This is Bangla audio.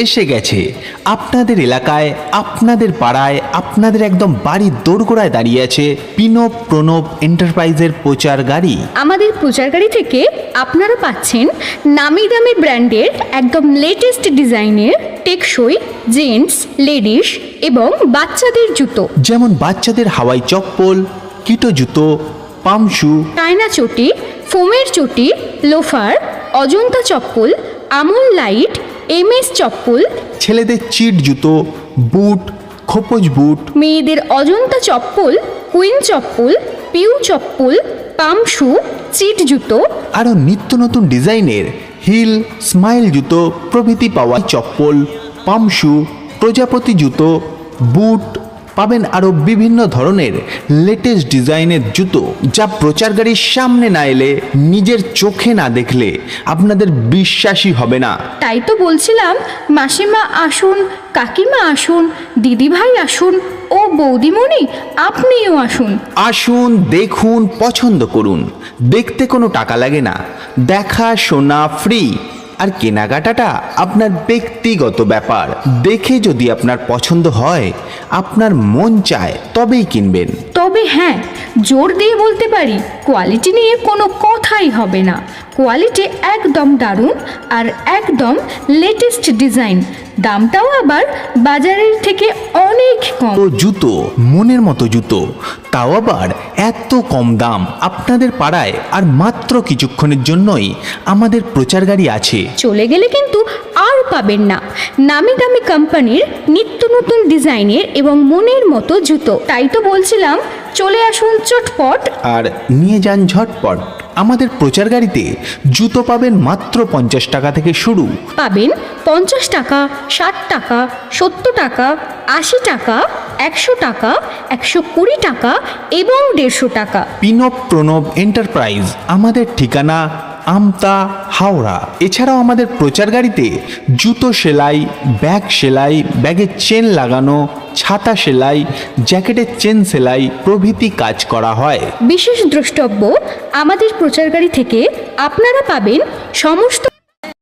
এসে গেছে আপনাদের এলাকায়, আপনাদের পাড়ায়, আপনাদের একদম বাড়ির দোরগোড়ায় দাঁড়িয়ে আছে পিনব প্রণব এন্টারপ্রাইজের প্রচার গাড়ি। আমাদের প্রচার গাড়ি থেকে আপনারা পাচ্ছেন নামি দামি ব্র্যান্ডের একদম লেটেস্ট ডিজাইনের টেকসই জেন্টস, লেডিস এবং বাচ্চাদের জুতো, যেমন বাচ্চাদের হাওয়াই চপ্পল, কিটো জুতো, পামশু, টায়না চটি, ফোমের চটি, লোফার, অজন্তা চপ্পল, আমল লাইট, এমএস চপ্পল, ছেলেদের চিট জুতো, বুট, খোপজ বুট, মেয়েদের অজন্তা চপ্পল, কুইন চপ্পল, পিউ চপ্পল, পামশু, চিট জুতো, আরও নিত্য নতুন ডিজাইনের হিল, স্মাইল জুতো প্রভৃতি পাওয়া চপ্পল, পামশু, প্রজাপতি জুতো, বুট পাবেন আরও বিভিন্ন ধরনের লেটেস্ট ডিজাইনের জুতো, যা প্রচার গাড়ির সামনে না এলে, নিজের চোখে না দেখলে আপনাদের বিশ্বাসই হবে না। তাই তো বলছিলাম মাসিমা আসুন, কাকিমা আসুন, দিদিভাই আসুন ও বৌদিমণি আপনিও আসুন। আসুন, দেখুন, পছন্দ করুন। দেখতে কোনো টাকা লাগে না, দেখা শোনা ফ্রি, আর কেনাকাটাটা আপনার ব্যক্তিগত ব্যাপার। দেখে যদি আপনার পছন্দ হয়, আপনার মন চায়, তবেই কিনবেন। তবে হ্যাঁ, জোর দিয়ে বলতে পারি কোয়ালিটি নিয়ে কোনো কথাই হবে না। কোয়ালিটি একদম দারুণ আর একদম লেটেস্ট ডিজাইন, দামটাও আবার বাজারের থেকে অনেক কম। তো জুতো, মনের মতো জুতো, তাও আবার এত কম দাম আপনাদের পাড়ায়, আর মাত্র কিছুক্ষণের জন্যই আমাদের প্রচার গাড়ি আছে। চলে গেলে কিন্তু আর পাবেন না নামি দামি কোম্পানির নিত্য নতুন ডিজাইনের এবং মনের মতো জুতো। তাই তো বলছিলাম চলে আসুন চটপট আর নিয়ে যান ঝটপট। আমাদের প্রচার গাড়িতে জুতো পাবেন মাত্র 50 টাকা থেকে শুরু। পাবেন 50 টাকা, 60 টাকা, 70 টাকা, 80 টাকা, 100 টাকা, 120 টাকা এবং 150 টাকা। পিনব প্রণব এন্টারপ্রাইজ, আমাদের ঠিকানা আমতা, হাওড়া। এছাড়াও আমাদের প্রচার গাড়িতে জুতো সেলাই, ব্যাগ সেলাই, ব্যাগের চেন লাগানো, ছাতা সেলাই, জ্যাকেটের চেন সেলাই প্রভৃতি কাজ করা হয়। বিশেষ দ্রষ্টব্য, আমাদের প্রচার গাড়ি থেকে আপনারা পাবেন সমস্ত